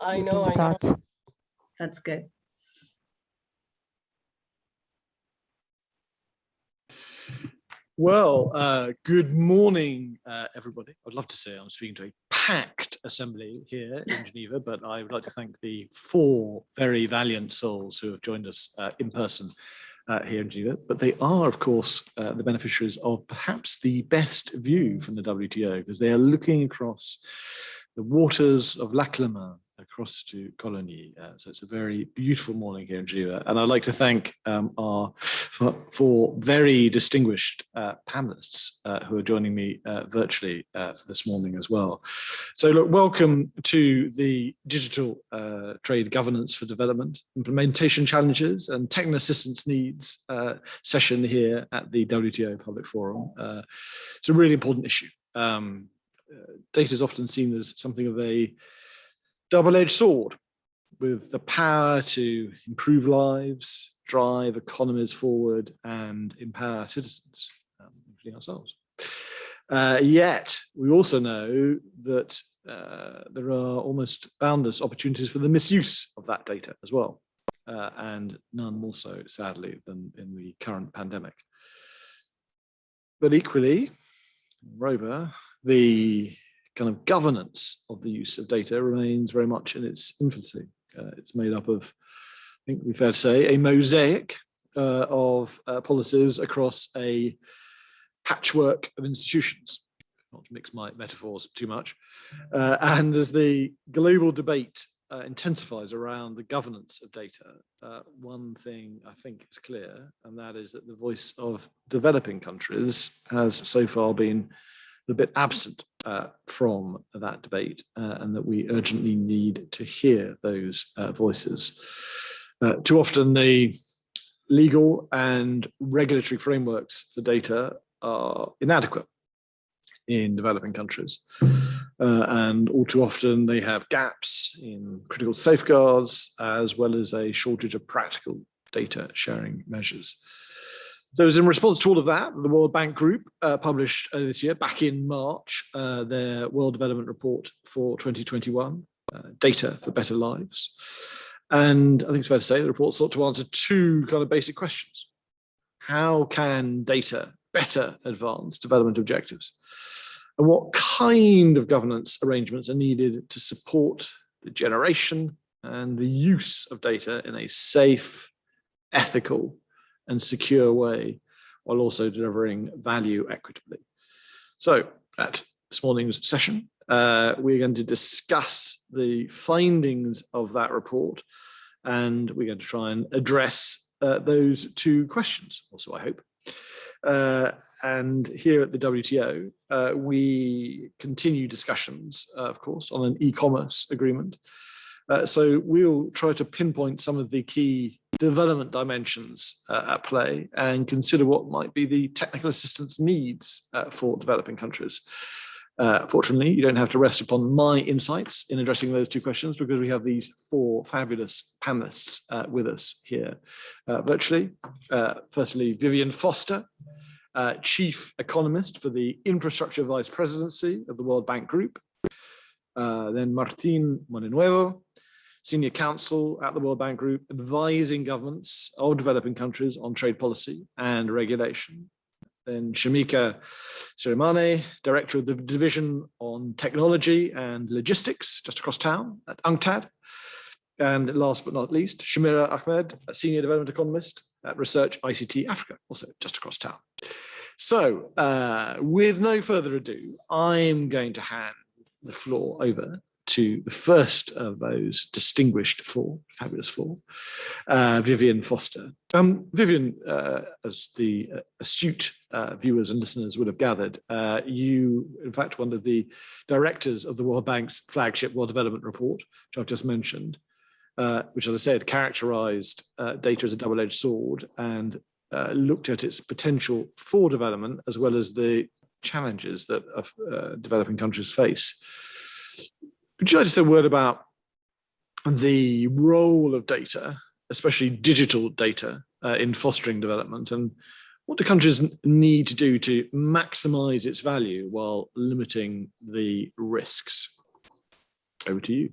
I you know. can start. That's good. Well, good morning, everybody. I'd love to say I'm speaking to a packed assembly here in Geneva, but I would like to thank the 4 very valiant souls who have joined us in person here in Geneva. But they are, of course, the beneficiaries of perhaps the best view from the WTO, because they are looking across the waters of Lac Le Mans across to Coligny. So it's a very beautiful morning here in Geneva. And I'd like to thank our 4 very distinguished panelists who are joining me virtually this morning as well. So look, welcome to the Digital Trade Governance for Development, Implementation Challenges and Technical Assistance Needs session here at the WTO Public Forum. It's a really important issue. Data is often seen as something of a double-edged sword, with the power to improve lives, drive economies forward, and empower citizens, including ourselves. Yet, we also know that there are almost boundless opportunities for the misuse of that data as well, and none more so, sadly, than in the current pandemic. But equally, moreover, the kind of governance of the use of data remains very much in its infancy. It's made up of, I think we'd fair to say, a mosaic of policies across a patchwork of institutions, not to mix my metaphors too much. And as the global debate intensifies around the governance of data, one thing I think is clear, and that is that the voice of developing countries has so far been a bit absent from that debate, and that we urgently need to hear those voices. Too often the legal and regulatory frameworks for data are inadequate in developing countries, and all too often they have gaps in critical safeguards, as well as a shortage of practical data sharing measures. So it was in response to all of that, the World Bank Group published this year, back in March, their World Development Report for 2021, Data for Better Lives. And I think it's fair to say the report sought to answer 2 kind of basic questions. How can data better advance development objectives? And what kind of governance arrangements are needed to support the generation and the use of data in a safe, ethical, and secure way, while also delivering value equitably? So at this morning's session, we're going to discuss the findings of that report, and we're going to try and address those 2 questions also, I hope. And here at the WTO, we continue discussions, of course, on an e-commerce agreement. So we'll try to pinpoint some of the key development dimensions at play and consider what might be the technical assistance needs for developing countries. Fortunately, you don't have to rest upon my insights in addressing those 2 questions, because we have these 4 fabulous panelists with us here virtually. Firstly, Vivienne Foster, Chief Economist for the Infrastructure Vice Presidency of the World Bank Group. Then Martín Moninuevo, Senior Counsel at the World Bank Group, advising governments of developing countries on trade policy and regulation. Then Shamika Sirimane, Director of the Division on Technology and Logistics, just across town at UNCTAD. And last but not least, Shamira Ahmed, a Senior Development Economist at Research ICT Africa, also just across town. So with no further ado, I'm going to hand the floor over to the first of those distinguished 4, fabulous 4, Vivienne Foster. Vivienne, as the astute viewers and listeners would have gathered, you, in fact, one of the directors of the World Bank's flagship World Development Report, which I've just mentioned, which, as I said, characterized data as a double-edged sword and looked at its potential for development, as well as the challenges that developing countries face. Would you like to say a word about the role of data, especially digital data, in fostering development, and what do countries need to do to maximize its value while limiting the risks? Over to you.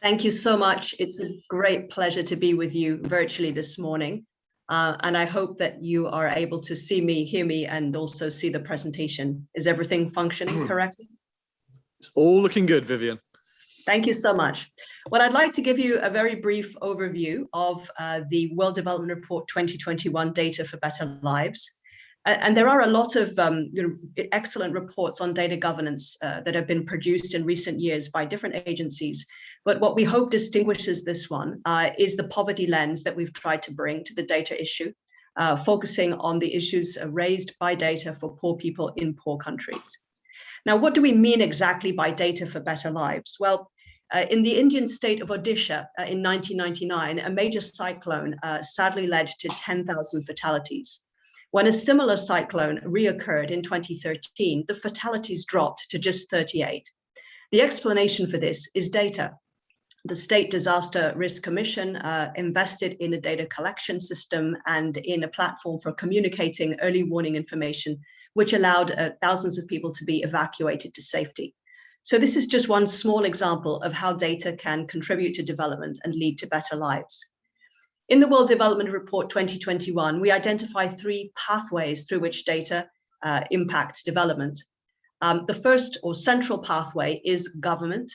Thank you so much. It's a great pleasure to be with you virtually this morning. And I hope that you are able to see me, hear me, and also see the presentation. Is everything functioning correctly? It's all looking good, Vivienne. Thank you so much. Well, I'd like to give you a very brief overview of the World Development Report 2021 Data for Better Lives. And there are a lot of excellent reports on data governance that have been produced in recent years by different agencies. But what we hope distinguishes this one is the poverty lens that we've tried to bring to the data issue, focusing on the issues raised by data for poor people in poor countries. Now, what do we mean exactly by data for better lives? Well, in the Indian state of Odisha in 1999, a major cyclone sadly led to 10,000 fatalities. When a similar cyclone reoccurred in 2013, the fatalities dropped to just 38. The explanation for this is data. The State Disaster Risk Commission invested in a data collection system and in a platform for communicating early warning information, which allowed thousands of people to be evacuated to safety. So this is just one small example of how data can contribute to development and lead to better lives. In the World Development Report 2021, we identify 3 pathways through which data impacts development. The first or central pathway is government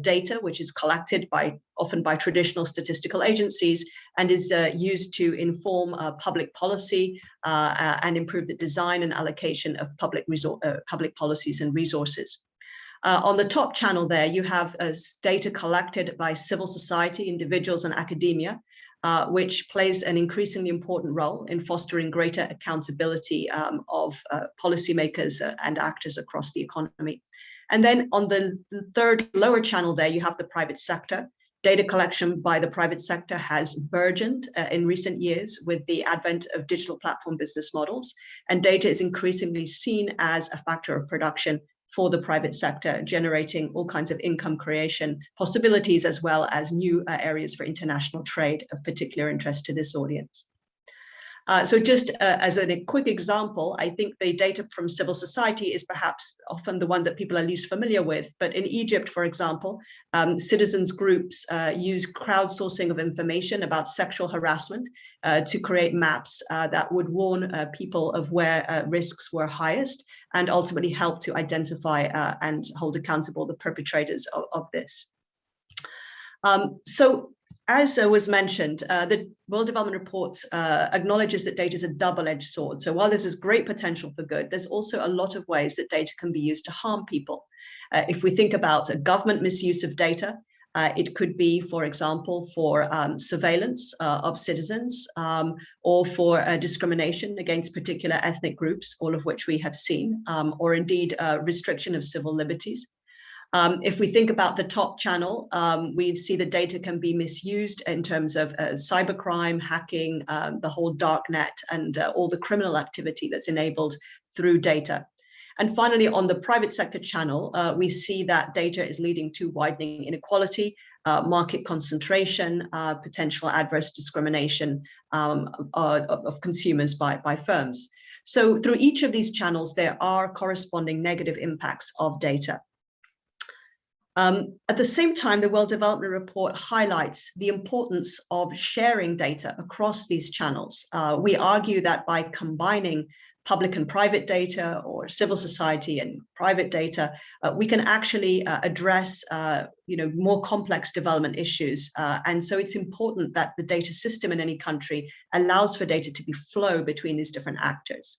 data, which is collected often by traditional statistical agencies and is used to inform public policy and improve the design and allocation of public policies and resources. On the top channel there, you have data collected by civil society, individuals, and academia, which plays an increasingly important role in fostering greater accountability of policymakers and actors across the economy. And then on the third lower channel there, you have the private sector. Data collection by the private sector has burgeoned in recent years with the advent of digital platform business models, and data is increasingly seen as a factor of production for the private sector, generating all kinds of income creation possibilities, as well as new areas for international trade of particular interest to this audience. So just as a quick example, I think the data from civil society is perhaps often the one that people are least familiar with. But in Egypt, for example, citizens groups use crowdsourcing of information about sexual harassment to create maps that would warn people of where risks were highest and ultimately help to identify and hold accountable the perpetrators of this. So as was mentioned, the World Development Report acknowledges that data is a double-edged sword. So while there's great potential for good, there's also a lot of ways that data can be used to harm people. If we think about a government misuse of data, it could be, for example, for surveillance of citizens or for discrimination against particular ethnic groups, all of which we have seen, or indeed restriction of civil liberties. If we think about the top channel, we see the data can be misused in terms of cybercrime, hacking, the whole dark net, and all the criminal activity that's enabled through data. And finally, on the private sector channel, we see that data is leading to widening inequality, market concentration, potential adverse discrimination of consumers by firms. So through each of these channels, there are corresponding negative impacts of data. At the same time, the World Development Report highlights the importance of sharing data across these channels. We argue that by combining public and private data, or civil society and private data, we can actually address more complex development issues. And so it's important that the data system in any country allows for data to be flow between these different actors.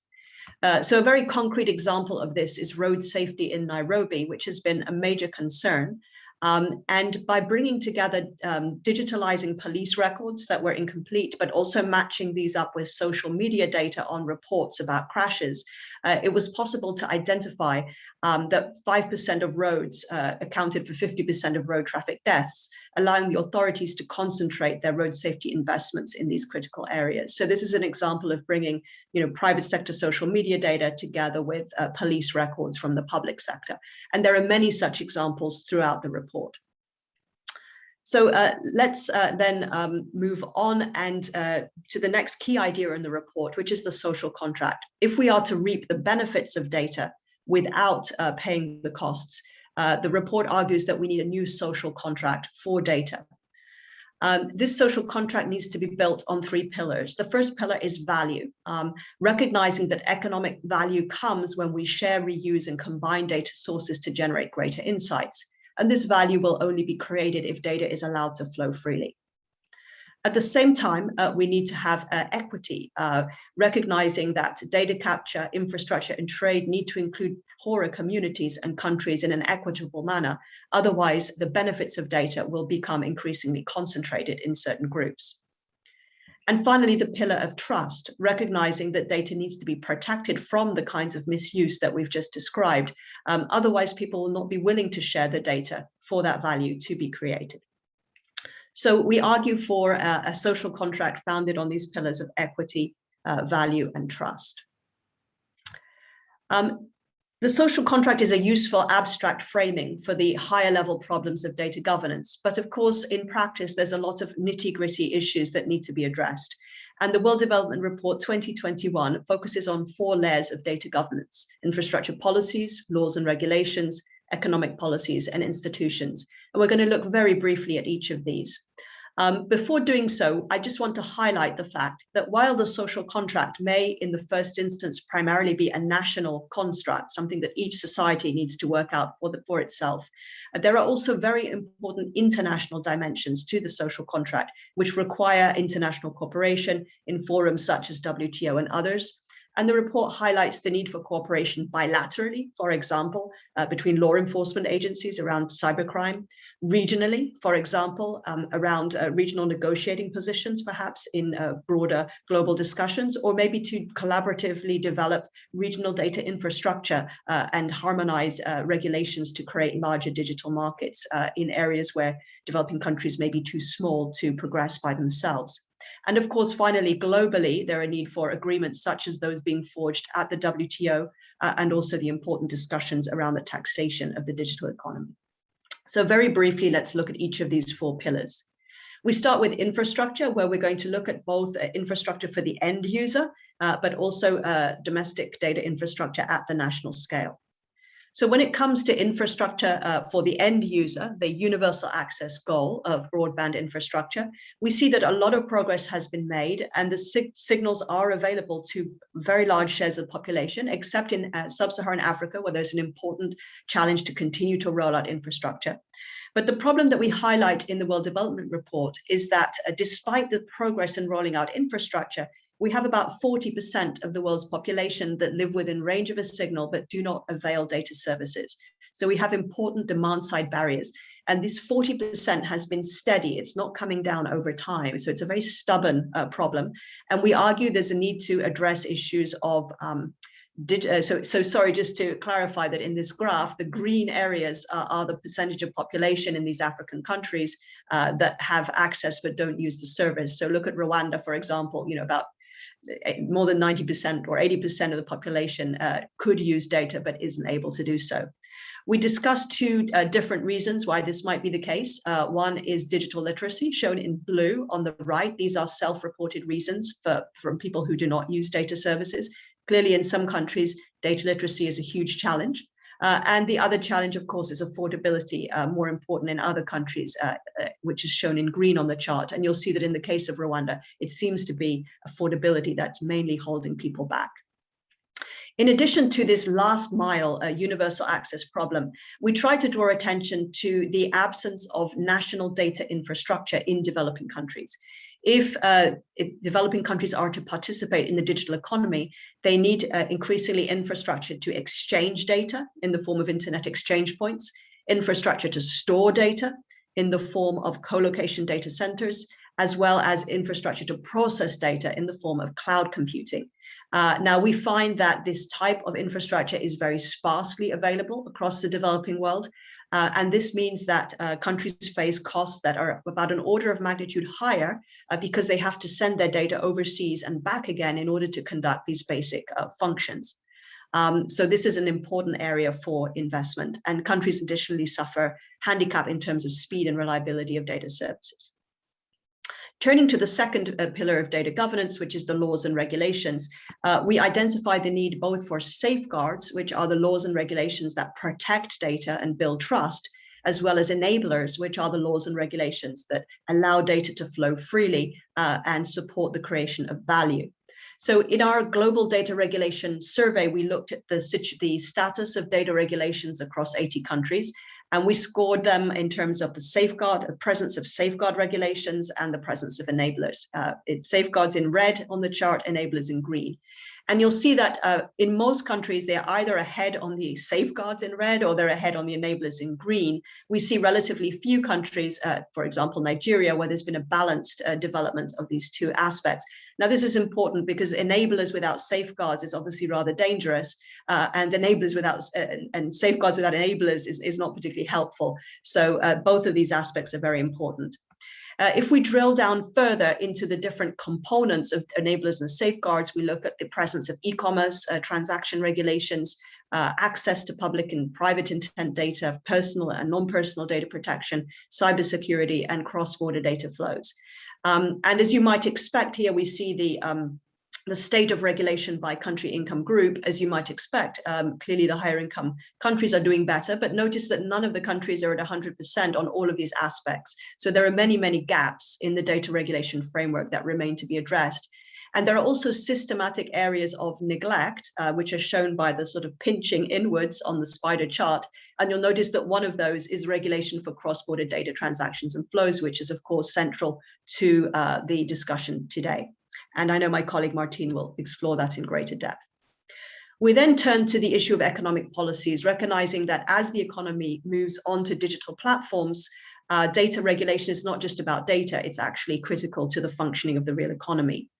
So a very concrete example of this is road safety in Nairobi, which has been a major concern. And by bringing together digitalizing police records that were incomplete, but also matching these up with social media data on reports about crashes, it was possible to identify that 5% of roads accounted for 50% of road traffic deaths, allowing the authorities to concentrate their road safety investments in these critical areas. So this is an example of bringing private sector social media data together with police records from the public sector. And there are many such examples throughout the report. So let's then move on and to the next key idea in the report, which is the social contract. If we are to reap the benefits of data without paying the costs, The report argues that we need a new social contract for data. This social contract needs to be built on 3 pillars. The first pillar is value, recognizing that economic value comes when we share, reuse, and combine data sources to generate greater insights. And this value will only be created if data is allowed to flow freely. At the same time, we need to have equity, recognizing that data capture, infrastructure, and trade need to include poorer communities and countries in an equitable manner. Otherwise, the benefits of data will become increasingly concentrated in certain groups. And finally, the pillar of trust, recognizing that data needs to be protected from the kinds of misuse that we've just described. Otherwise, people will not be willing to share the data for that value to be created. So we argue for a social contract founded on these pillars of equity, value, and trust. The social contract is a useful abstract framing for the higher level problems of data governance. But of course, in practice, there's a lot of nitty-gritty issues that need to be addressed. And the World Development Report 2021 focuses on 4 layers of data governance: infrastructure policies, laws and regulations, economic policies, and institutions. And we're going to look very briefly at each of these. Before doing so, I just want to highlight the fact that while the social contract may, in the first instance, primarily be a national construct, something that each society needs to work out for itself, there are also very important international dimensions to the social contract, which require international cooperation in forums such as WTO and others. And the report highlights the need for cooperation bilaterally, for example, between law enforcement agencies around cybercrime, regionally, for example, around regional negotiating positions, perhaps in broader global discussions, or maybe to collaboratively develop regional data infrastructure and harmonize regulations to create larger digital markets in areas where developing countries may be too small to progress by themselves. And of course, finally, globally, there are a need for agreements such as those being forged at the WTO and also the important discussions around the taxation of the digital economy. So very briefly, let's look at each of these 4 pillars. We start with infrastructure, where we're going to look at both infrastructure for the end user, but also domestic data infrastructure at the national scale. So when it comes to infrastructure for the end user, the universal access goal of broadband infrastructure, we see that a lot of progress has been made and the signals are available to very large shares of the population, except in sub-Saharan Africa, where there's an important challenge to continue to roll out infrastructure. But the problem that we highlight in the World Development Report is that despite the progress in rolling out infrastructure, we have about 40% of the world's population that live within range of a signal but do not avail data services. So we have important demand side barriers. And this 40% has been steady. It's not coming down over time. So it's a very stubborn problem. And we argue there's a need to address issues of sorry, just to clarify that in this graph, the green areas are the percentage of population in these African countries that have access but don't use the service. So look at Rwanda, for example, about more than 90% or 80% of the population could use data but isn't able to do so. We discussed 2 different reasons why this might be the case. One is digital literacy, shown in blue on the right. These are self-reported reasons from people who do not use data services. Clearly, in some countries, data literacy is a huge challenge. And the other challenge, of course, is affordability, more important in other countries, which is shown in green on the chart. And you'll see that in the case of Rwanda, it seems to be affordability that's mainly holding people back. In addition to this last mile universal access problem, we try to draw attention to the absence of national data infrastructure in developing countries. If developing countries are to participate in the digital economy, they need increasingly infrastructure to exchange data in the form of internet exchange points, infrastructure to store data in the form of co-location data centers, as well as infrastructure to process data in the form of cloud computing. Now, we find that this type of infrastructure is very sparsely available across the developing world. And this means that countries face costs that are about an order of magnitude higher because they have to send their data overseas and back again in order to conduct these basic functions. So this is an important area for investment, and countries additionally suffer handicap in terms of speed and reliability of data services. Turning to the second pillar of data governance, which is the laws and regulations, we identify the need both for safeguards, which are the laws and regulations that protect data and build trust, as well as enablers, which are the laws and regulations that allow data to flow freely and support the creation of value. So in our global data regulation survey, we looked at the status of data regulations across 80 countries, and we scored them in terms of the presence of safeguard regulations and the presence of enablers. It's safeguards in red on the chart, enablers in green. And you'll see that in most countries, they're either ahead on the safeguards in red or they're ahead on the enablers in green. We see relatively few countries, for example, Nigeria, where there's been a balanced development of these two aspects. Now, this is important because enablers without safeguards is obviously rather dangerous, and enablers without and safeguards without enablers is not particularly helpful. So both of these aspects are very important. If we drill down further into the different components of enablers and safeguards, we look at the presence of e-commerce, transaction regulations, access to public and private intent data, personal and non-personal data protection, cybersecurity, and cross-border data flows. And as you might expect here, we see the state of regulation by country income group. As you might expect, clearly the higher income countries are doing better, but notice that none of the countries are at 100% on all of these aspects. So there are many, many gaps in the data regulation framework that remain to be addressed. And there are also systematic areas of neglect, which are shown by the sort of pinching inwards on the spider chart. And you'll notice that one of those is regulation for cross-border data transactions and flows, which is, of course, central to the discussion today. And I know my colleague Martine will explore that in greater depth. We then turn to the issue of economic policies, recognizing that as the economy moves on to digital platforms, data regulation is not just about data, it's actually critical to the functioning of the real economy.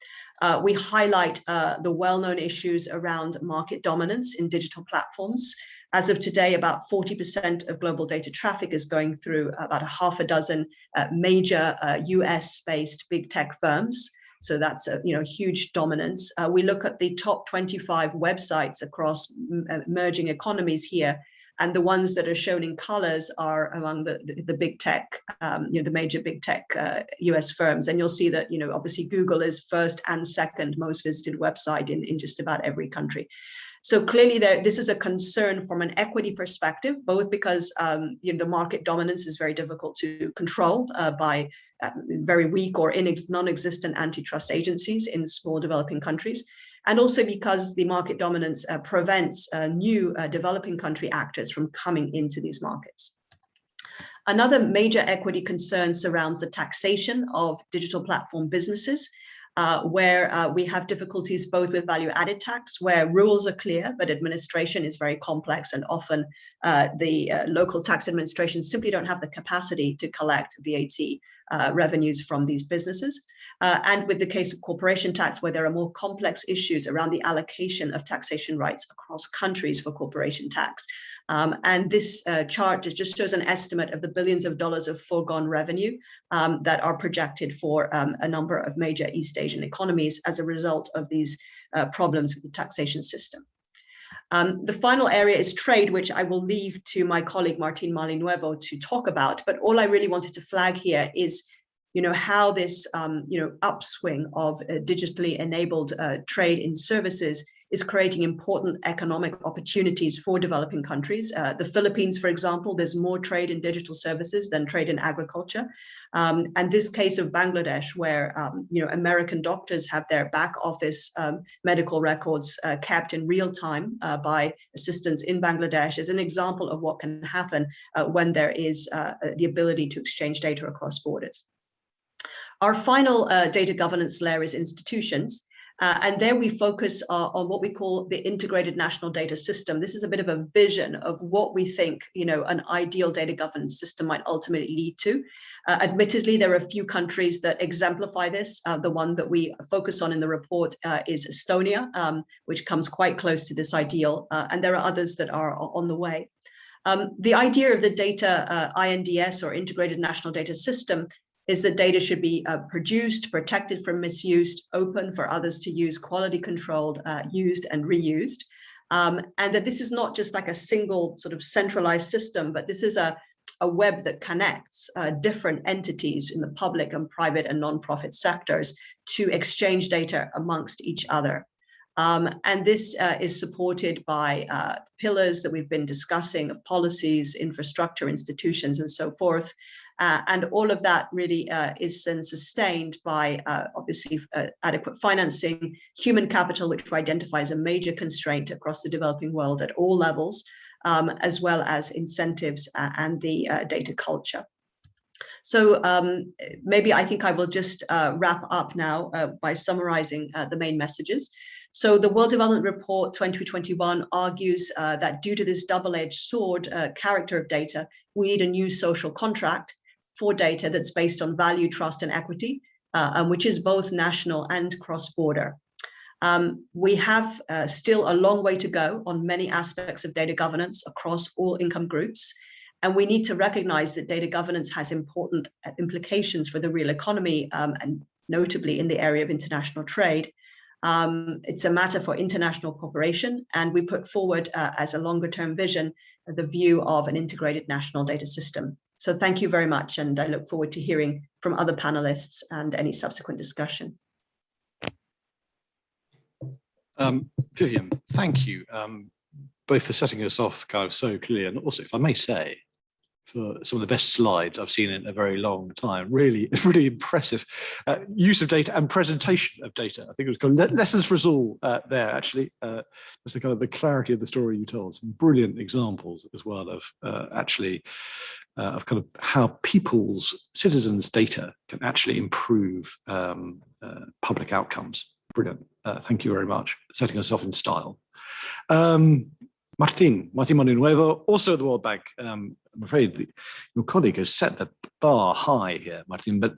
We highlight the well-known issues around market dominance in digital platforms. As of today, about 40% of global data traffic is going through about a half a dozen major US-based big tech firms. So that's a huge dominance. We look at the top 25 websites across emerging economies here, and the ones that are shown in colors are among the big tech, the major big tech US firms. And you'll see that, obviously Google is first and second most visited website in just about every country. So clearly this is a concern from an equity perspective, both because the market dominance is very difficult to control by very weak or non-existent antitrust agencies in small developing countries, and also because the market dominance prevents new developing country actors from coming into these markets. Another major equity concern surrounds the taxation of digital platform businesses, where we have difficulties both with value-added tax, where rules are clear, but administration is very complex, and often the local tax administrations simply don't have the capacity to collect VAT revenues from these businesses. And with the case of corporation tax, where there are more complex issues around the allocation of taxation rights across countries for corporation tax. And this chart just shows an estimate of the billions of dollars of foregone revenue that are projected for a number of major East Asian economies as a result of these problems with the taxation system. The final area is trade, which I will leave to my colleague Martine Malinuevo to talk about. But all I really wanted to flag here is how this upswing of digitally enabled trade in services is creating important economic opportunities for developing countries. The Philippines, for example, there's more trade in digital services than trade in agriculture. And this case of Bangladesh, where American doctors have their back office medical records kept in real time by assistants in Bangladesh, is an example of what can happen when there is the ability to exchange data across borders. Our final data governance layer is institutions. And there we focus on what we call the integrated national data system. This is a bit of a vision of what we think, an ideal data governance system might ultimately lead to. Admittedly, there are a few countries that exemplify this. The one that we focus on in the report is Estonia, which comes quite close to this ideal. And there are others that are on the way. The idea of the data INDS, or integrated national data system, is that data should be produced, protected from misuse, open for others to use, quality controlled, used and reused. And that this is not just like a single sort of centralized system, but this is a a web that connects different entities in the public and private and non-profit sectors to exchange data amongst each other. And this is supported by pillars that we've been discussing of policies, infrastructure, institutions, and so forth. And all of that really is then sustained by, obviously, adequate financing, human capital, which we identify as a major constraint across the developing world at all levels, as well as incentives and the data culture. So maybe I think I will just wrap up now by summarizing the main messages. So the World Development Report 2021 argues that due to this double-edged sword character of data, we need a new social contract for data that's based on value, trust, and equity, and which is both national and cross-border. We have still a long way to go on many aspects of data governance across all income groups. And we need to recognize that data governance has important implications for the real economy, and notably in the area of international trade. It's a matter for international cooperation, and we put forward as a longer term vision the view of an integrated national data system. So thank you very much, and I look forward to hearing from other panelists and any subsequent discussion. Vivienne, thank you, both for setting us off kind of so clearly, and also, if I may say, for some of the best slides I've seen in a very long time. Really, really impressive use of data and presentation of data. I think it was kind of lessons for us all there, actually. Just the kind of the clarity of the story you told. Some brilliant examples as well of of kind of how people's, citizens' data can actually improve public outcomes. Brilliant. Thank you very much. Setting us off in style. Martin Manunuevo, also the World Bank. I'm afraid your colleague has set the bar high here, Martin, but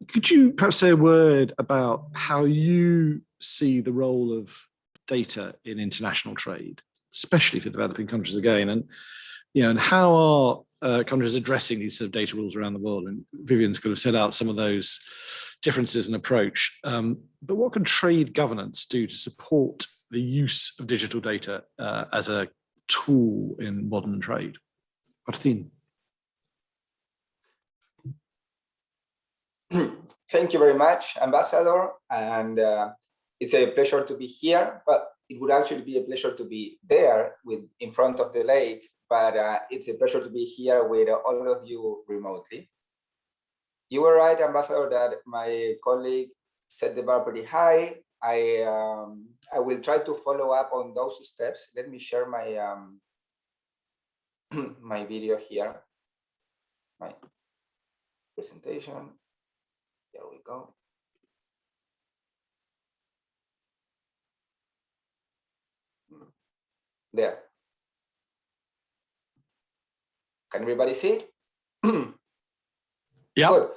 could you perhaps say a word about how you see the role of data in international trade, especially for developing countries again, and how are countries addressing these sort of data rules around the world? And Vivienne's kind of set out some of those differences in approach, but what can trade governance do to support the use of digital data as a tool in modern trade? Martin. Thank you very much, Ambassador. And it's a pleasure to be here, but it would actually be a pleasure to be there in front of the lake, but it's a pleasure to be here with all of you remotely. You were right, Ambassador, that my colleague set the bar pretty high. I will try to follow up on those steps. Let me share my my video here, my presentation. There we go. There. Can everybody see it? Yeah. Good.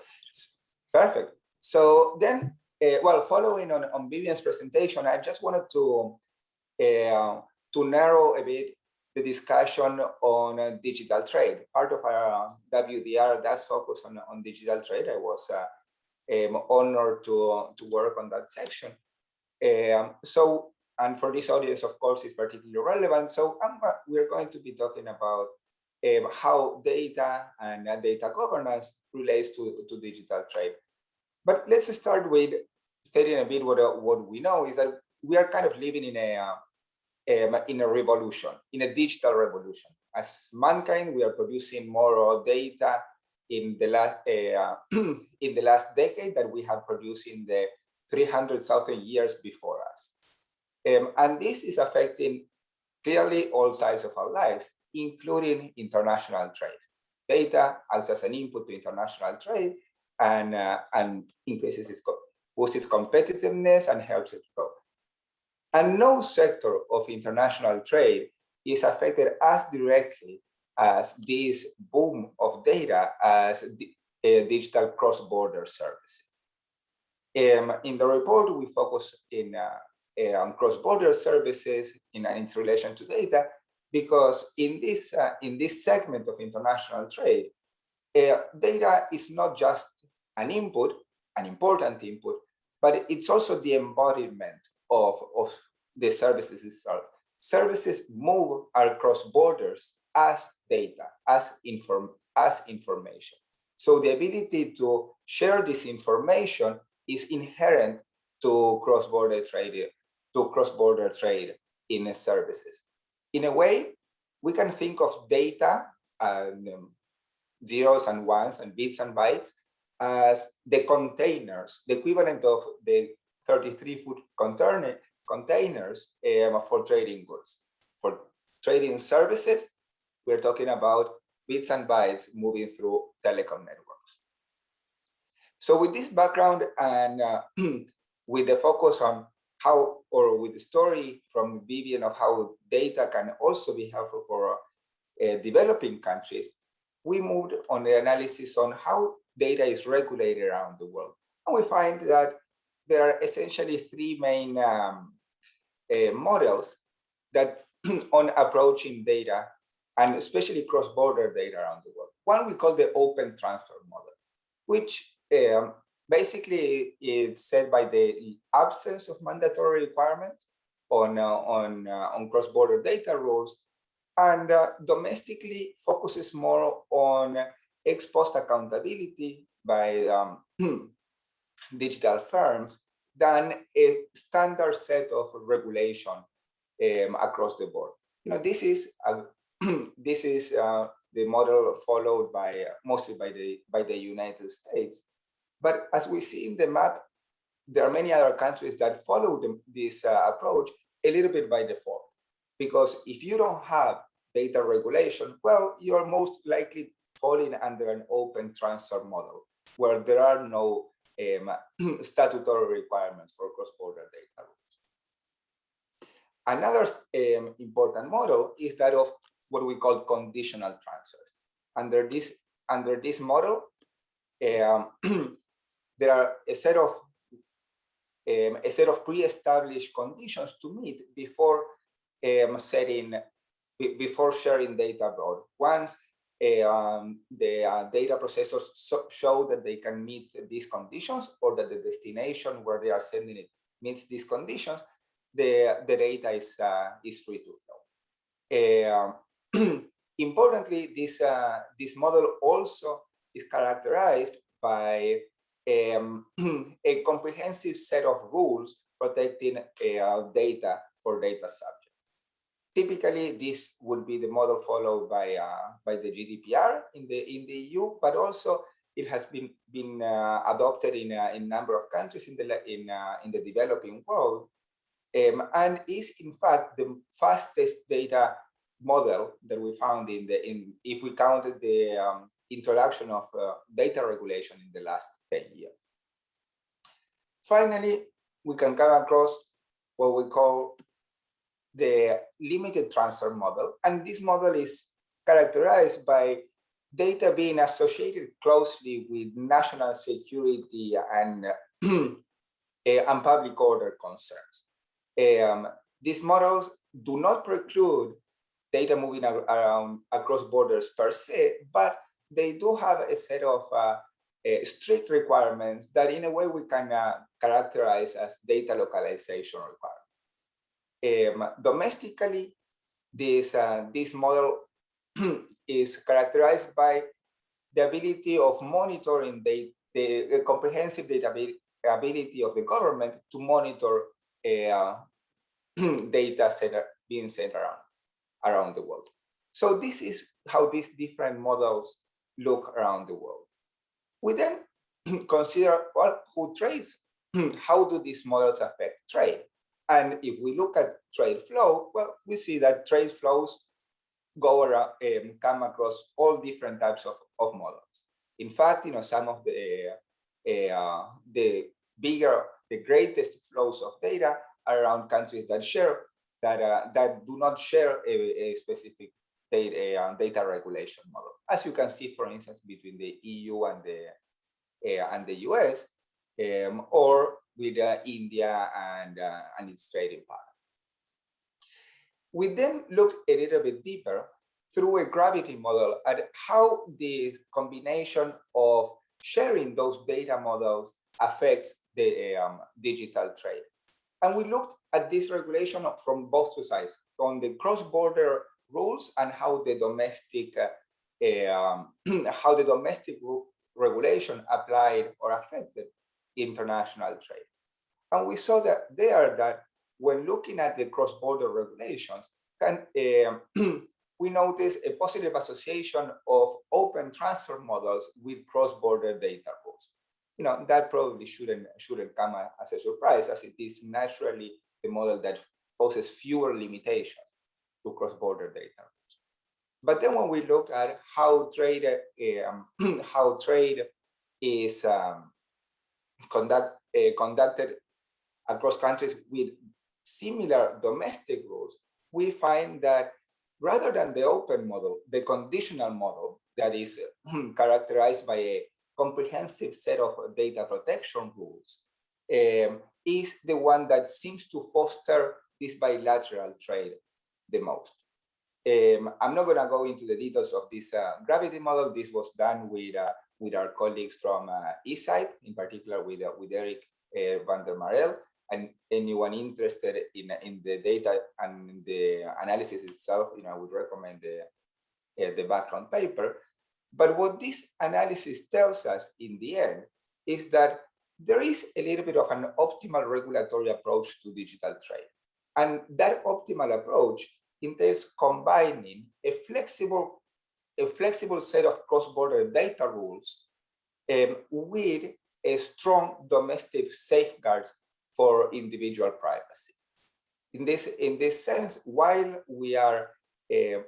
Perfect. So then, well, following on Vivienne's presentation, I just wanted to narrow a bit the discussion on digital trade. Part of our WDR does focus on digital trade. I was honored to work on that section. So, and for this audience, of course, it's particularly relevant. So we're going to be talking about how data and data governance relates to digital trade. But let's start with stating a bit what we know is that we are kind of living in a revolution, in a digital revolution. As mankind, we are producing more data in the last decade that we have produced in the 300,000 years before us. And this is affecting clearly all sides of our lives, including international trade. Data acts as an input to international trade and increases boosts its competitiveness and helps it grow. And no sector of international trade is affected as directly as this boom of data as digital cross-border services. In the report, we focus on cross-border services in its relation to data, because in this segment of international trade, data is not just an input, an important input, but it's also the embodiment of the services itself. Services move across borders as data, as information. So the ability to share this information is inherent to cross-border trade, in services. In a way, we can think of data and zeros and ones and bits and bytes as the containers, the equivalent of the 33-foot containers for trading goods. For trading services, we're talking about bits and bytes moving through telecom networks. So with this background and with the focus on how, or with the story from Vivienne of how data can also be helpful for developing countries, we moved on the analysis on how data is regulated around the world. And we find that there are essentially three main models that on approaching data, and especially cross-border data around the world. One we call the open transfer model, which basically is set by the absence of mandatory requirements on cross-border data rules, and domestically focuses more on ex post accountability by digital firms than a standard set of regulation across the board. You know, this is the model followed by mostly by the United States. But as we see in the map, there are many other countries that follow this approach a little bit by default. Because if you don't have data regulation, well, you're most likely falling under an open transfer model where there are no statutory requirements for cross-border data rules. Another important model is that of what we call conditional transfers. Under this model, there are a set of pre-established conditions to meet before sharing data abroad. Once the data processors show that they can meet these conditions, or that the destination where they are sending it meets these conditions, the data is free to flow. Importantly, this model also is characterized by a comprehensive set of rules protecting data for data subjects. Typically, this would be the model followed by the GDPR in the EU, but also it has been adopted in a number of countries in the developing world, and is in fact the fastest data model that we found if we counted the introduction of data regulation in the last 10 years. Finally, we can come across what we call the limited transfer model. And this model is characterized by data being associated closely with national security and public order concerns. These models do not preclude data moving around across borders per se, but they do have a set of strict requirements that in a way we can characterize as data localization requirements. Domestically, this model is characterized by the ability of monitoring the comprehensive ability of the government to monitor data being sent around the world. So this is how these different models look around the world. We then consider, well, who trades? How do these models affect trade? And if we look at trade flow, well, we see that trade flows go around, come across all different types of models. In fact, some of the greatest flows of data are around countries that do not share a specific data regulation model, as you can see, for instance, between the EU and the US, or with India and its trading partner. We then looked a little bit deeper through a gravity model at how the combination of sharing those data models affects the digital trade. And we looked at this regulation from both sides, on the cross-border rules and how the domestic how the domestic regulation applied or affected international trade. And we saw that when looking at the cross-border regulations, we noticed a positive association of open transfer models with cross-border data rules. That probably shouldn't come as a surprise, as it is naturally the model that poses fewer limitations to cross-border data rules. But then when we look at how trade is conducted across countries with similar domestic rules, we find that rather than the open model, the conditional model that is characterized by a comprehensive set of data protection rules is the one that seems to foster this bilateral trade the most. I'm not going to go into the details of this gravity model. This was done with our colleagues from ESIPE, in particular with Eric van der Marel, and anyone interested in the data and the analysis itself, I would recommend the background paper. But what this analysis tells us in the end is that there is a little bit of an optimal regulatory approach to digital trade. And that optimal approach entails combining a flexible set of cross-border data rules with a strong domestic safeguards for individual privacy. In this sense, while we are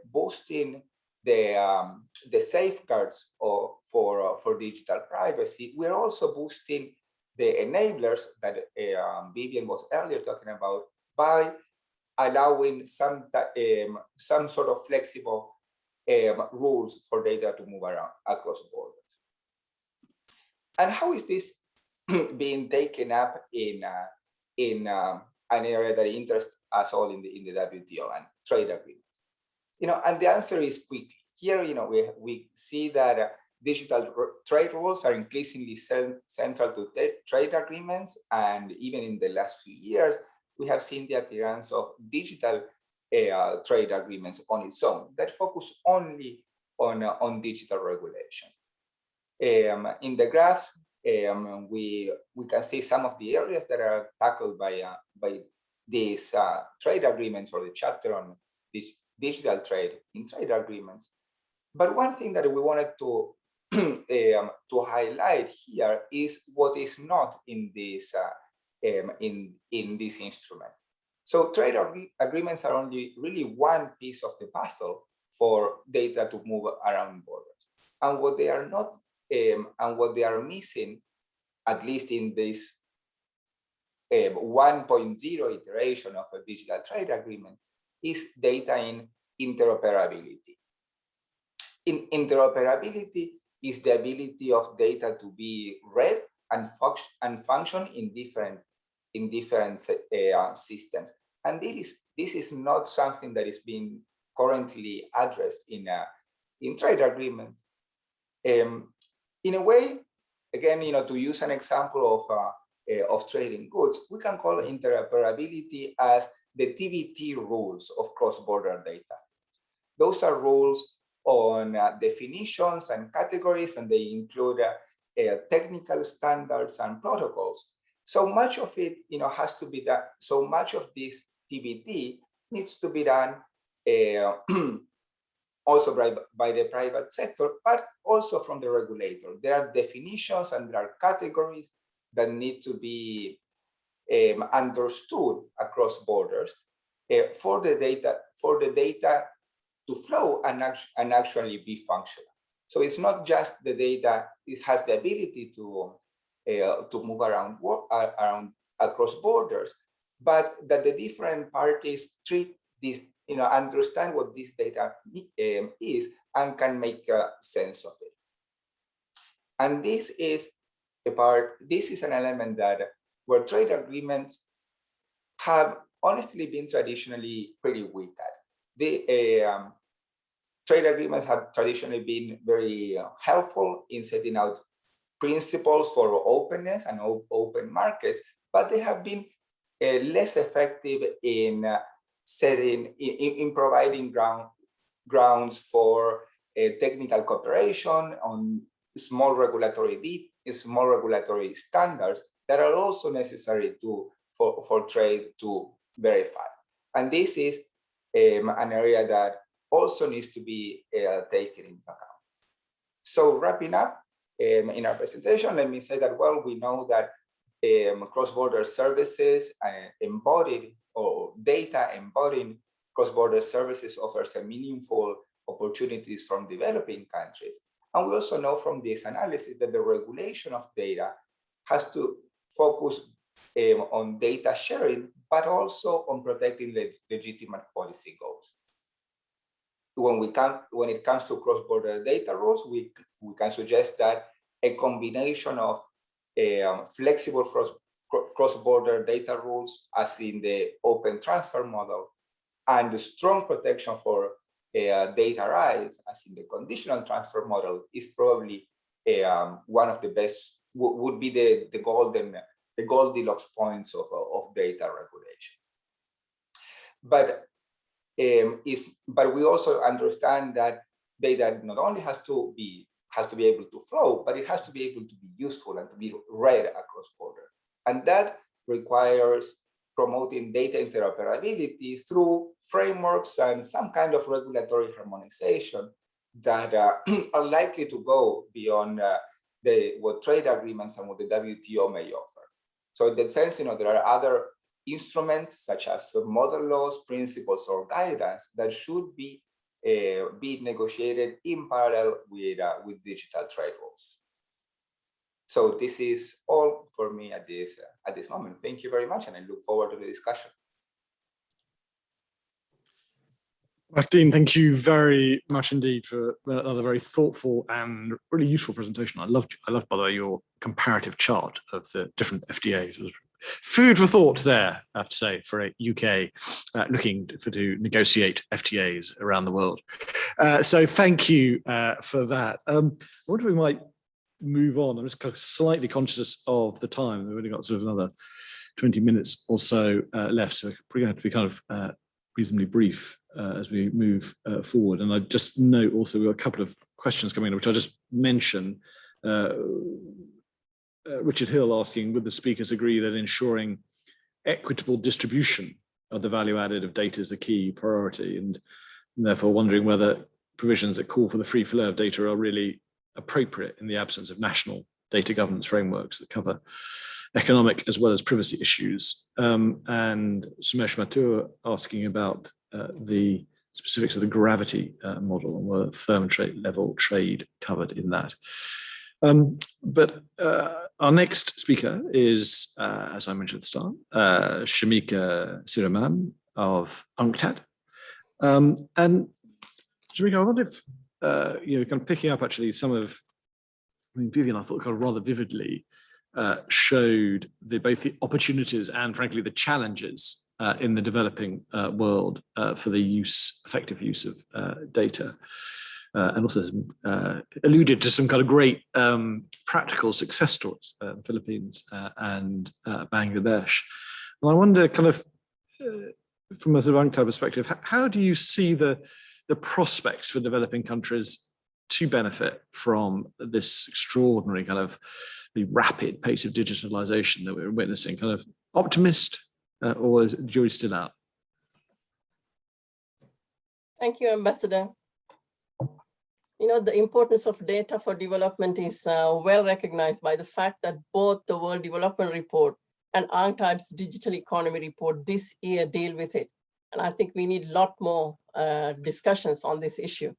boosting the safeguards for digital privacy, we're also boosting the enablers that Vivienne was earlier talking about by allowing some sort of flexible rules for data to move around across borders. And how is this being taken up in an area that interests us all in the WTO and trade agreements? And the answer is quickly. Here, we see that digital trade rules are increasingly central to trade agreements, and even in the last few years, we have seen the appearance of digital trade agreements on its own that focus only on digital regulation. In the graph, we can see some of the areas that are tackled by these trade agreements, or the chapter on digital trade in trade agreements. But one thing that we wanted to highlight here is what is not in this this instrument. So trade agreements are only really one piece of the puzzle for data to move around borders. And what they are not, and what they are missing, at least in this 1.0 iteration of a digital trade agreement, is data in interoperability. Interoperability is the ability of data to be read and function in different systems. And this is not something that is being currently addressed in trade agreements. In a way, again, to use an example of trading goods, we can call interoperability as the TBT rules of cross-border data. Those are rules on definitions and categories, and they include technical standards and protocols. So much of it, has to be done. So much of this TBT needs to be done also by the private sector, but also from the regulator. There are definitions and there are categories that need to be understood across borders for the data to flow and actually be functional. So it's not just the data; it has the ability to move around across borders, but that the different parties treat this, understand what this data is and can make sense of it. And this is an element that where trade agreements have honestly been traditionally pretty weak at. The trade agreements have traditionally been very helpful in setting out principles for openness and open markets, but they have been less effective in providing grounds for technical cooperation on small regulatory standards that are also necessary for trade to verify. And this is an area that also needs to be taken into account. So wrapping up in our presentation, let me say that, well, we know that cross-border services embodied or data embodying cross-border services offers a meaningful opportunities from developing countries. And we also know from this analysis that the regulation of data has to focus on data sharing, but also on protecting legitimate policy goals. When it comes to cross-border data rules, we can suggest that a combination of flexible cross-border data rules, as in the open transfer model, and the strong protection for data rights, as in the conditional transfer model, is probably one of the best, would be the Goldilocks points of data regulation. But we also understand that data not only has to be able to flow, but it has to be able to be useful and to be read across borders. And that requires promoting data interoperability through frameworks and some kind of regulatory harmonization that are likely to go beyond what trade agreements and what the WTO may offer. So in that sense, there are other instruments such as model laws, principles, or guidance that should be negotiated in parallel with digital trade rules. So this is all for me at this moment. Thank you very much, and I look forward to the discussion. Martin, thank you very much indeed for another very thoughtful and really useful presentation. I loved, by the way, your comparative chart of the different FTAs. It was food for thought there, I have to say, for a UK looking to negotiate FTAs around the world. So thank you for that. I wonder if we might move on. I'm just kind of slightly conscious of the time. We've only got sort of another 20 minutes or so left, so we're going to have to be kind of reasonably brief as we move forward. And I just note also we've got a couple of questions coming in, which I'll just mention. Richard Hill asking, would the speakers agree that ensuring equitable distribution of the value added of data is a key priority, and therefore wondering whether provisions that call for the free flow of data are really appropriate in the absence of national data governance frameworks that cover economic as well as privacy issues. And Sumesh Mathur asking about the specifics of the gravity model and whether firm and trade level trade covered in that. But our next speaker is, as I mentioned at the start, Shamika Siraman of UNCTAD. And Shamika, I wonder if, kind of picking up actually some of, Vivienne, I thought kind of rather vividly showed both the opportunities and frankly the challenges in the developing world for the effective use of data. And also alluded to some kind of great practical success stories in the Philippines and Bangladesh. And I wonder, kind of, from a sort of UNCTAD perspective, how do you see the prospects for developing countries to benefit from this extraordinary kind of the rapid pace of digitalization that we're witnessing? Kind of optimist, or is the jury still out? Thank you, Ambassador. The importance of data for development is well recognized by the fact that both the World Development Report and UNCTAD's Digital Economy Report this year deal with it. And I think we need a lot more discussions on this issue.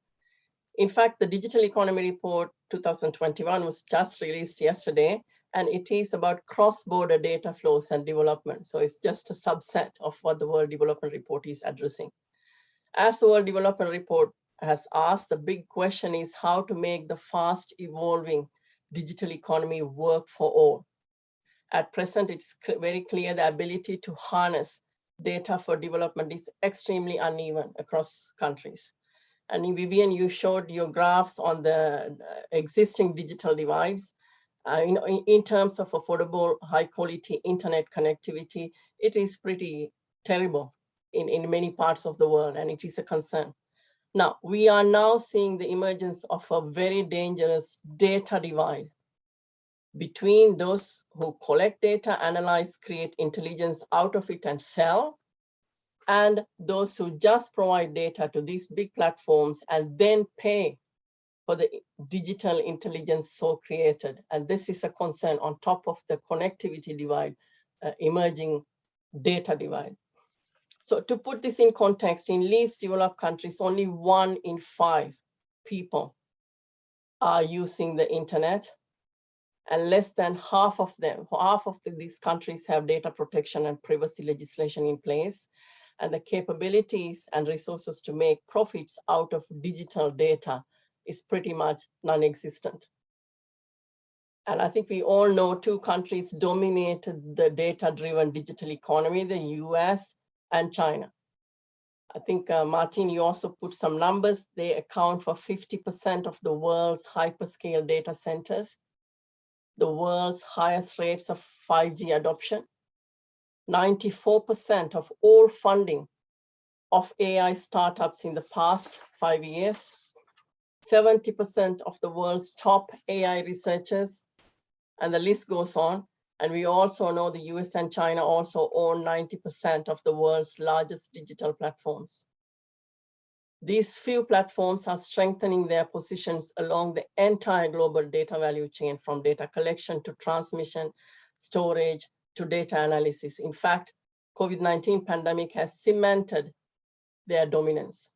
In fact, the Digital Economy Report 2021 was just released yesterday, and it is about cross-border data flows and development. So it's just a subset of what the World Development Report is addressing. As the World Development Report has asked, the big question is how to make the fast evolving digital economy work for all. At present, it's very clear the ability to harness data for development is extremely uneven across countries. And Vivienne, you showed your graphs on the existing digital divides. In terms of affordable, high quality internet connectivity, it is pretty terrible in many parts of the world, and it is a concern. Now, we are now seeing the emergence of a very dangerous data divide between those who collect data, analyze, create intelligence out of it and sell, and those who just provide data to these big platforms and then pay for the digital intelligence so created. And this is a concern on top of the connectivity divide, emerging data divide. So to put this in context, in least developed countries, only 1 in 5 people are using the internet, and less than half of these countries have data protection and privacy legislation in place, and the capabilities and resources to make profits out of digital data is pretty much non-existent. And I think we all know 2 countries dominated the data-driven digital economy, the US and China. I think, Martin, you also put some numbers. They account for 50% of the world's hyperscale data centers, the world's highest rates of 5G adoption, 94% of all funding of AI startups in the past 5 years, 70% of the world's top AI researchers, and the list goes on. And we also know the US and China also own 90% of the world's largest digital platforms. These few platforms are strengthening their positions along the entire global data value chain, from data collection to transmission, storage to data analysis. In fact, COVID-19 pandemic has cemented their dominance.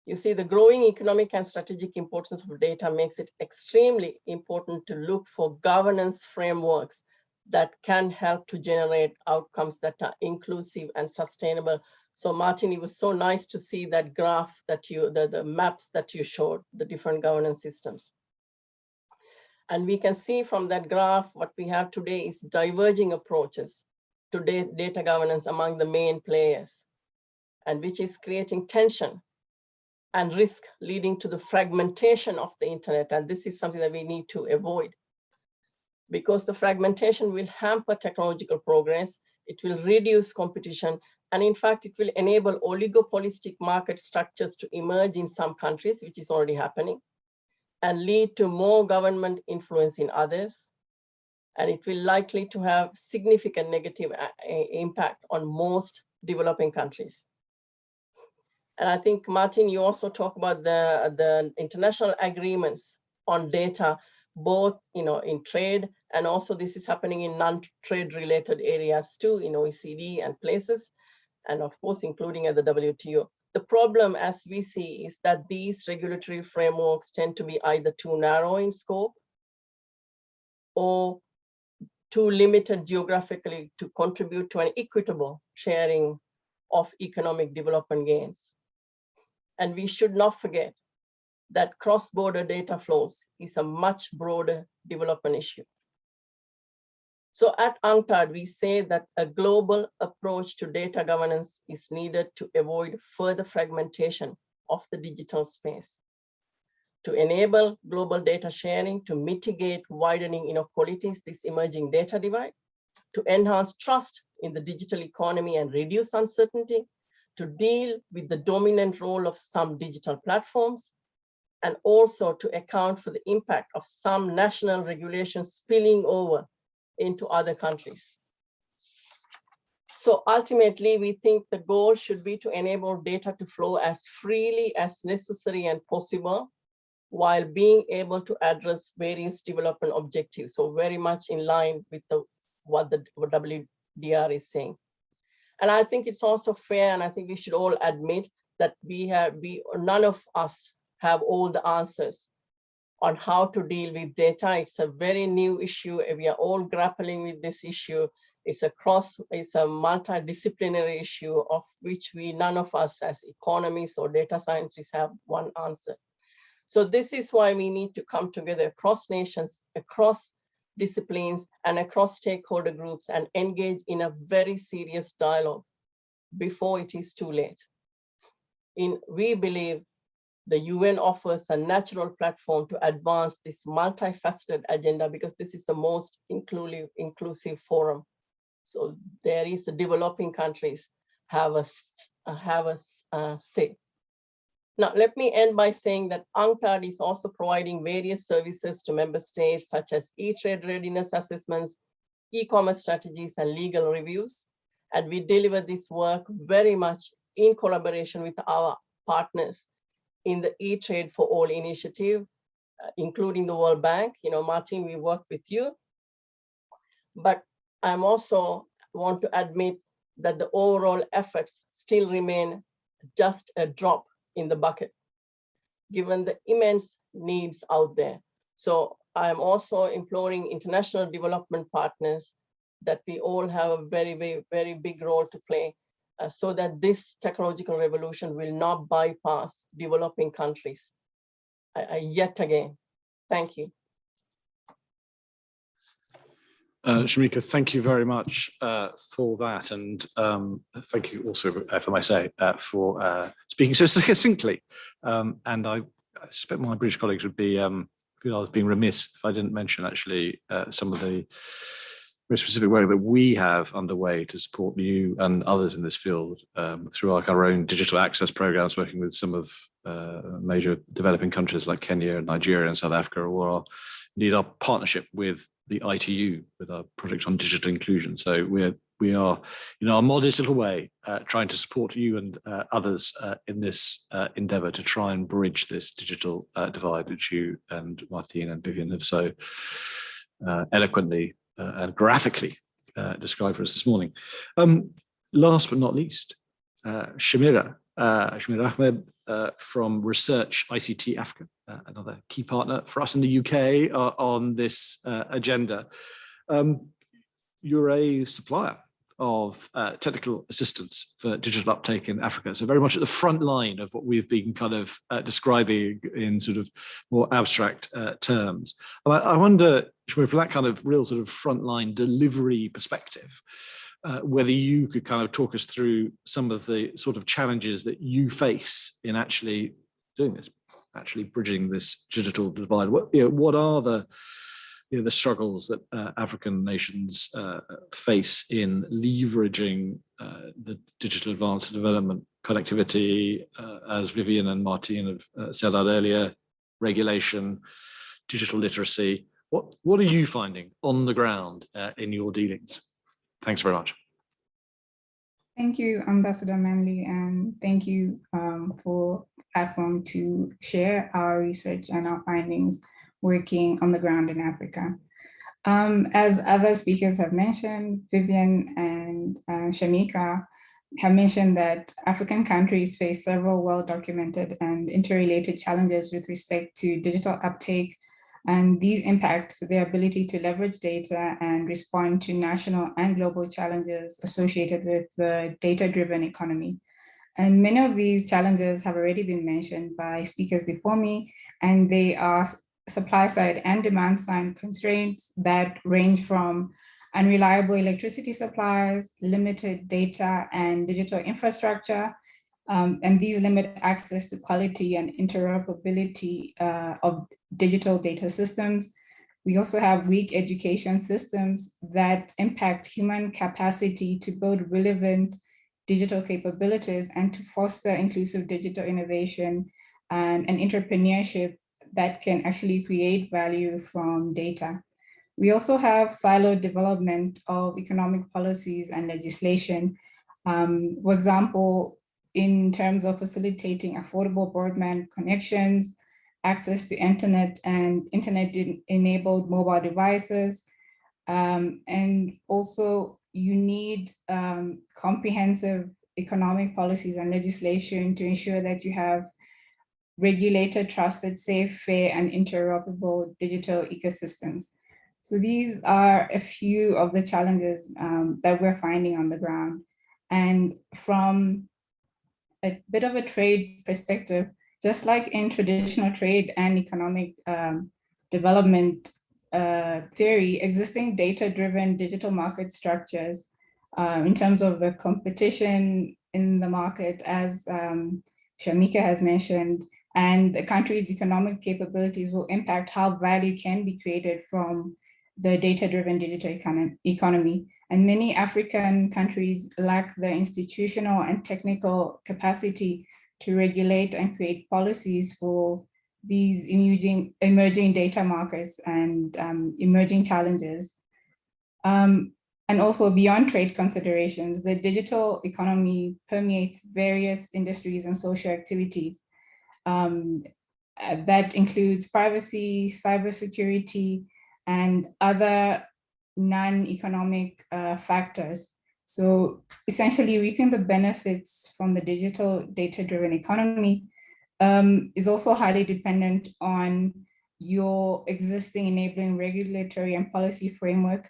You see, the growing economic and strategic importance of data makes it extremely important to look for governance frameworks that can help to generate outcomes that are inclusive and sustainable. So Martin, it was so nice to see that graph that the maps that you showed, the different governance systems. And we can see from that graph, what we have today is diverging approaches to data governance among the main players, and which is creating tension and risk, leading to the fragmentation of the internet. And this is something that we need to avoid, because the fragmentation will hamper technological progress, it will reduce competition, and in fact, it will enable oligopolistic market structures to emerge in some countries, which is already happening, and lead to more government influence in others. And it will likely to have significant negative impact on most developing countries. And I think, Martin, you also talk about the international agreements on data, both in trade, and also this is happening in non-trade related areas too, in OECD and places, and of course, including at the WTO. The problem, as we see, is that these regulatory frameworks tend to be either too narrow in scope or too limited geographically to contribute to an equitable sharing of economic development gains. And we should not forget that cross-border data flows is a much broader development issue. So at UNCTAD, we say that a global approach to data governance is needed to avoid further fragmentation of the digital space, to enable global data sharing, to mitigate widening inequalities, this emerging data divide, to enhance trust in the digital economy and reduce uncertainty, to deal with the dominant role of some digital platforms, and also to account for the impact of some national regulations spilling over into other countries. So ultimately, we think the goal should be to enable data to flow as freely as necessary and possible, while being able to address various development objectives. So very much in line with what the WDR is saying. And I think it's also fair, and I think we should all admit that none of us have all the answers on how to deal with data. It's a very new issue. We are all grappling with this issue. It's a multidisciplinary issue of which none of us as economists or data scientists have one answer. So this is why we need to come together across nations, across disciplines, and across stakeholder groups, and engage in a very serious dialogue before it is too late. We believe the UN offers a natural platform to advance this multifaceted agenda, because this is the most inclusive forum. So there is the developing countries have a say. Now, let me end by saying that UNCTAD is also providing various services to member states, such as e-trade readiness assessments, e-commerce strategies, and legal reviews. And we deliver this work very much in collaboration with our partners in the e-trade for all initiative, including the World Bank. You know, Martin, we work with you. But I'm also want to admit that the overall efforts still remain just a drop in the bucket, given the immense needs out there. So I'm also imploring international development partners that we all have a very, very, very big role to play so that this technological revolution will not bypass developing countries. Yet again, thank you. Shamika, thank you very much for that. And thank you also, if I may say, for speaking so succinctly. And I suspect my British colleagues would be, feel I was being remiss if I didn't mention actually some of the very specific work that we have underway to support you and others in this field through our own digital access programs, working with some of major developing countries like Kenya, Nigeria, and South Africa, or indeed our partnership with the ITU with our project on digital inclusion. So we are, in our modest little way, trying to support you and others in this endeavour to try and bridge this digital divide, which you and Martine and Vivienne have so eloquently and graphically described for us this morning. Last but not least, Shamira Ahmed from Research ICT Africa, another key partner for us in the UK on this agenda. You're a supplier of technical assistance for digital uptake in Africa, so very much at the front line of what we've been kind of describing in sort of more abstract terms. And I wonder, Shamira, from that kind of real sort of frontline delivery perspective, whether you could kind of talk us through some of the sort of challenges that you face in actually doing this, actually bridging this digital divide. What are the struggles that African nations face in leveraging the digital advance development, connectivity, as Vivienne and Martine have said out earlier, regulation, digital literacy. What are you finding on the ground in your dealings? Thanks very much. Thank you, Ambassador Manley, and thank you for the platform to share our research and our findings working on the ground in Africa. As other speakers have mentioned, Vivienne and Shamika have mentioned that African countries face several well-documented and interrelated challenges with respect to digital uptake, and these impact their ability to leverage data and respond to national and global challenges associated with the data-driven economy. And many of these challenges have already been mentioned by speakers before me, and they are supply side and demand side constraints that range from unreliable electricity supplies, limited data and digital infrastructure, and these limit access to quality and interoperability of digital data systems. We also have weak education systems that impact human capacity to build relevant digital capabilities and to foster inclusive digital innovation and entrepreneurship that can actually create value from data. We also have siloed development of economic policies and legislation. For example, in terms of facilitating affordable broadband connections, access to internet and internet-enabled mobile devices. And also you need comprehensive economic policies and legislation to ensure that you have regulated, trusted, safe, fair, and interoperable digital ecosystems. So these are a few of the challenges that we're finding on the ground. And from a bit of a trade perspective, just like in traditional trade and economic development theory, existing data-driven digital market structures in terms of the competition in the market, as Shamika has mentioned, and the country's economic capabilities will impact how value can be created from the data-driven digital economy. And many African countries lack the institutional and technical capacity to regulate and create policies for these emerging data markets and emerging challenges. And also beyond trade considerations, the digital economy permeates various industries and social activities. That includes privacy, cybersecurity, and other non-economic factors. So essentially reaping the benefits from the digital data-driven economy is also highly dependent on your existing enabling regulatory and policy framework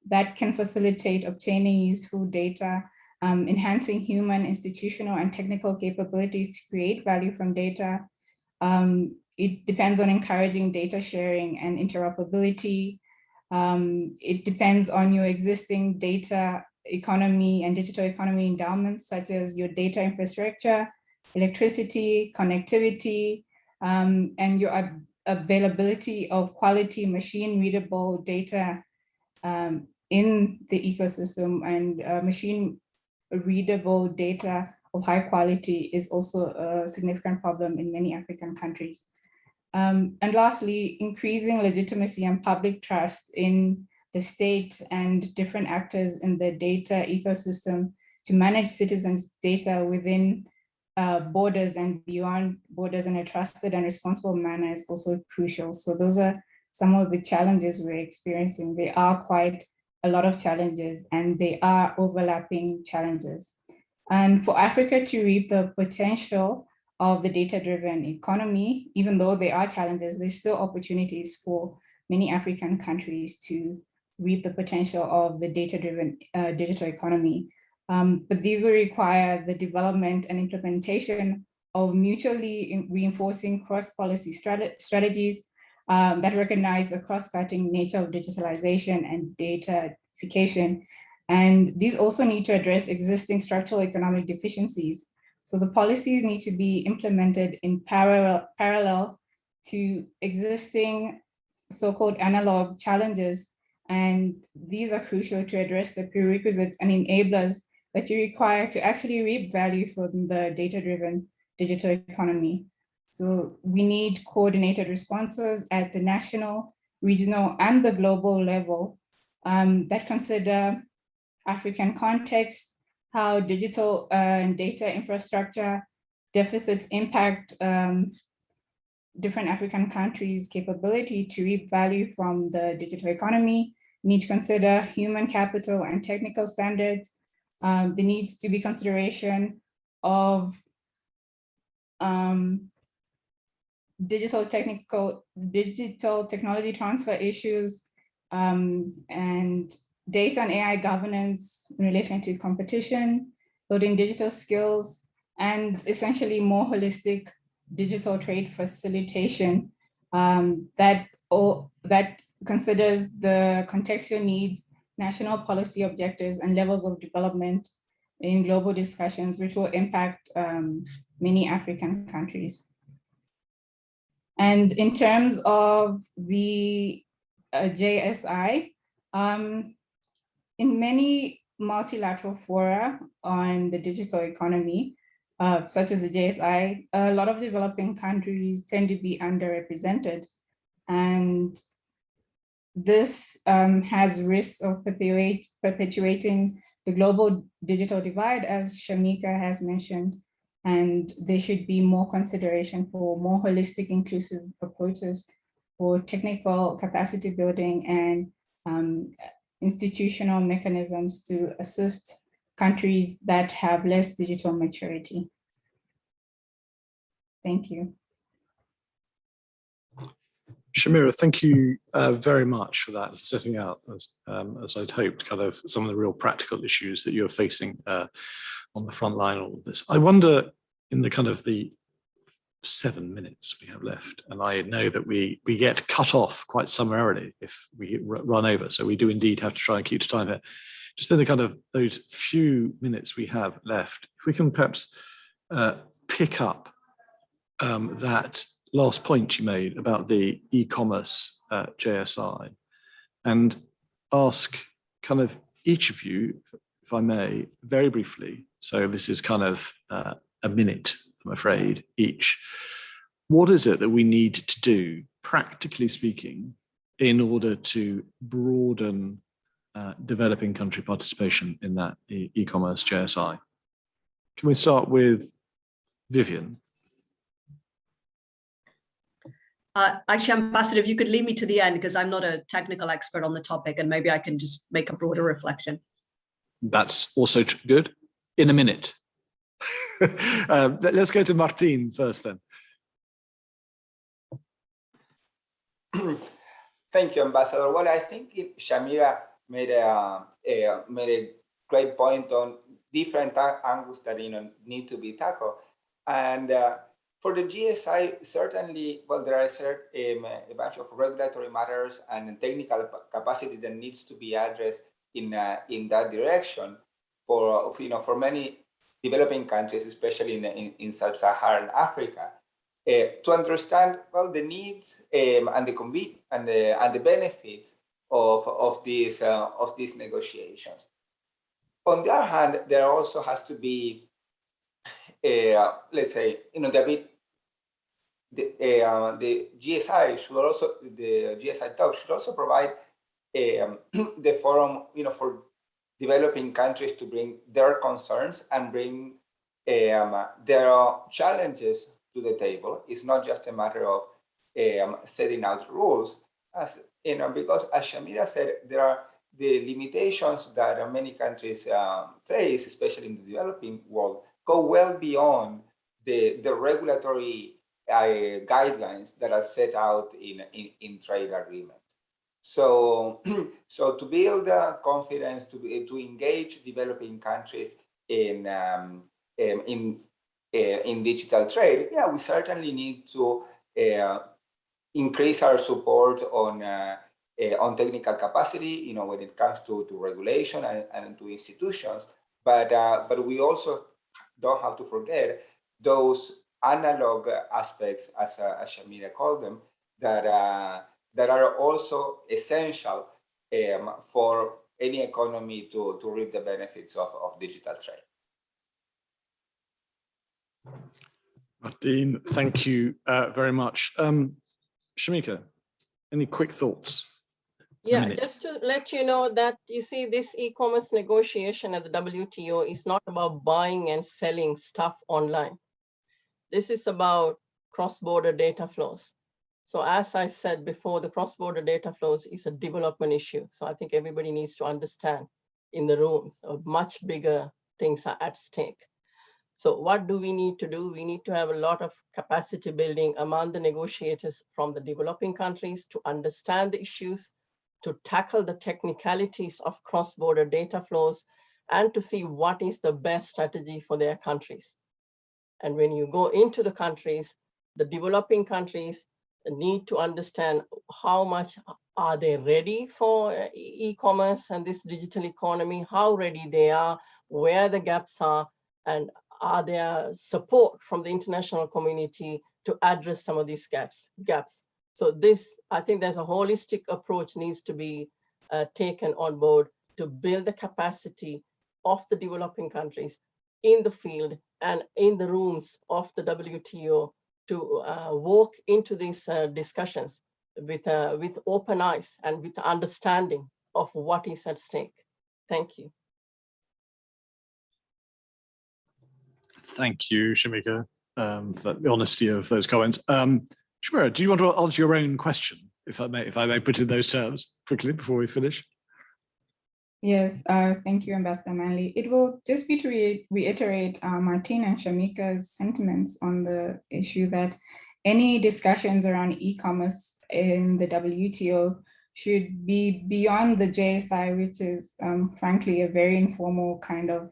that can facilitate obtaining useful data, enhancing human, institutional, and technical capabilities to create value from data. It depends on encouraging data sharing and interoperability. It depends on your existing data economy and digital economy endowments, such as your data infrastructure, electricity, connectivity, and your availability of quality machine readable data in the ecosystem. And machine readable data of high quality is also a significant problem in many African countries. And lastly, increasing legitimacy and public trust in the state and different actors in the data ecosystem to manage citizens' data within borders and beyond borders in a trusted and responsible manner is also crucial. So those are some of the challenges we're experiencing. There are quite a lot of challenges, and they are overlapping challenges. And for Africa to reap the potential of the data-driven economy, even though there are challenges, there's still opportunities for many African countries to reap the potential of the data-driven digital economy. But these will require the development and implementation of mutually reinforcing cross-policy strategies that recognize the cross-cutting nature of digitalization and datafication. And these also need to address existing structural economic deficiencies. So the policies need to be implemented in parallel to existing so-called analog challenges. And these are crucial to address the prerequisites and enablers that you require to actually reap value from the data-driven digital economy. So we need coordinated responses at the national, regional, and the global level that consider African context, how digital and data infrastructure deficits impact different African countries' capability to reap value from the digital economy. We need to consider human capital and technical standards. There needs to be consideration of digital technology transfer issues and data and AI governance in relation to competition, building digital skills, and essentially more holistic digital trade facilitation that considers the contextual needs, national policy objectives, and levels of development in global discussions, which will impact many African countries. And in terms of the JSI, in many multilateral fora on the digital economy, such as the JSI, a lot of developing countries tend to be underrepresented. And this has risks of perpetuating the global digital divide, as Shamika has mentioned, and there should be more consideration for more holistic, inclusive approaches for technical capacity building and institutional mechanisms to assist countries that have less digital maturity. Thank you. Shamira, thank you very much for that, for setting out, as I'd hoped, kind of some of the real practical issues that you're facing on the front line of all of this. I wonder, in the kind of the 7 minutes we have left, and I know that we get cut off quite summarily if we run over, so we do indeed have to try and keep to time here. Just in the kind of those few minutes we have left, if we can perhaps pick up that last point you made about the e-commerce JSI, and ask kind of each of you, if I may, very briefly, so this is kind of a minute I'm afraid, each. What is it that we need to do, practically speaking, in order to broaden developing country participation in that e-commerce JSI? Can we start with Vivienne? Actually, Ambassador, if you could lead me to the end, because I'm not a technical expert on the topic, and maybe I can just make a broader reflection. That's also good. In a minute. Let's go to Martin first then. Thank you, Ambassador. Well, I think Shamira made a great point on different angles that need to be tackled. And for the GSI, certainly, well, there are a bunch of regulatory matters and technical capacity that needs to be addressed in that direction for many developing countries, especially in sub-Saharan Africa. To understand well the needs and the benefits of these negotiations. On the other hand, there also has to be, let's say, the GSI talk should also provide the forum, for developing countries to bring their concerns and bring their challenges to the table. It's not just a matter of setting out rules, because as Shamira said, there are the limitations that many countries face, especially in the developing world, go well beyond the regulatory guidelines that are set out in trade agreements. So to build confidence, to engage developing countries in digital trade, yeah, we certainly need to increase our support on technical capacity, when it comes to regulation and to institutions. But we also don't have to forget those analog aspects, as Shamira called them, that are also essential for any economy to reap the benefits of digital trade. Martin, thank you very much. Shamika, any quick thoughts? Yeah, just to let you know that, you see, this e-commerce negotiation at the WTO is not about buying and selling stuff online. This is about cross-border data flows. So as I said before, the cross-border data flows is a development issue. So I think everybody needs to understand in the room, so much bigger things are at stake. So what do we need to do? We need to have a lot of capacity building among the negotiators from the developing countries to understand the issues, to tackle the technicalities of cross-border data flows, and to see what is the best strategy for their countries. And when you go into the countries, the developing countries need to understand how much are they ready for e-commerce and this digital economy, how ready they are, where the gaps are, and are there support from the international community to address some of these gaps. So this, I think there's a holistic approach needs to be taken on board to build the capacity of the developing countries in the field and in the rooms of the WTO to walk into these discussions with open eyes and with understanding of what is at stake. Thank you. Thank you, Shamika, for the honesty of those comments. Shamira, do you want to answer your own question, if I may put it in those terms quickly before we finish? Yes, thank you, Ambassador Manley. It will just be to reiterate Martin and Shamika's sentiments on the issue that any discussions around e-commerce in the WTO should be beyond the JSI, which is frankly a very informal kind of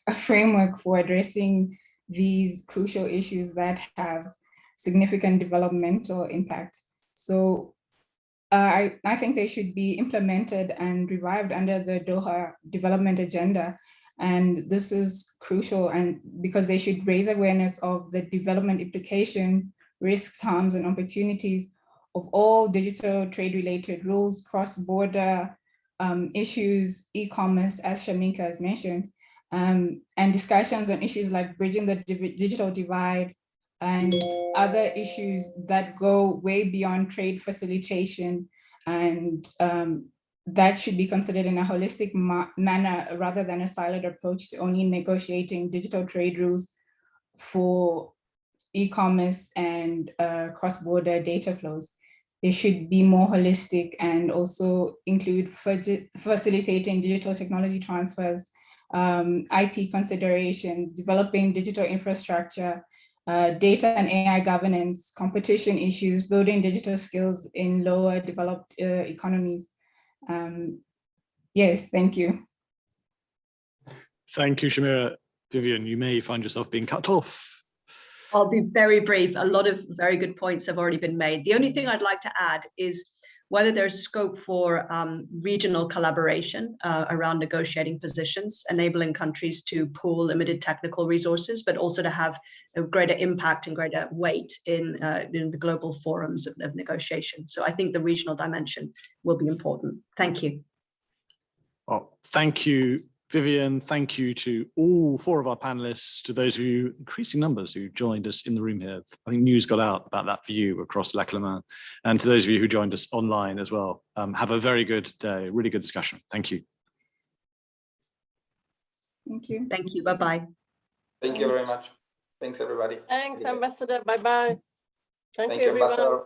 a framework for addressing these crucial issues that have significant developmental impact. So I think they should be implemented and revived under the Doha Development Agenda. And this is crucial, and because they should raise awareness of the development implication, risks, harms, and opportunities of all digital trade-related rules, cross-border issues, e-commerce, as Shamika has mentioned, and discussions on issues like bridging the digital divide and other issues that go way beyond trade facilitation, and that should be considered in a holistic manner rather than a siloed approach to only negotiating digital trade rules for e-commerce and cross-border data flows. They should be more holistic and also include facilitating digital technology transfers, IP consideration, developing digital infrastructure, data and AI governance, competition issues, building digital skills in lower developed economies. Yes, thank you. Thank you, Shamira. Vivienne, you may find yourself being cut off. I'll be very brief. A lot of very good points have already been made. The only thing I'd like to add is whether there's scope for regional collaboration around negotiating positions, enabling countries to pool limited technical resources, but also to have a greater impact and greater weight in the global forums of negotiation. So I think the regional dimension will be important. Thank you. Well, thank you, Vivienne. Thank you to all four of our panelists, to those of you, increasing numbers, who joined us in the room here. I think news got out about that view across La Clément. And to those of you who joined us online as well. Have a very good day, really good discussion. Thank you. Thank you. Thank you. Bye-bye. Thank you very much. Thanks, everybody. Thanks, Ambassador. Bye-bye. Thank you, Thank you, everyone. Ambassador.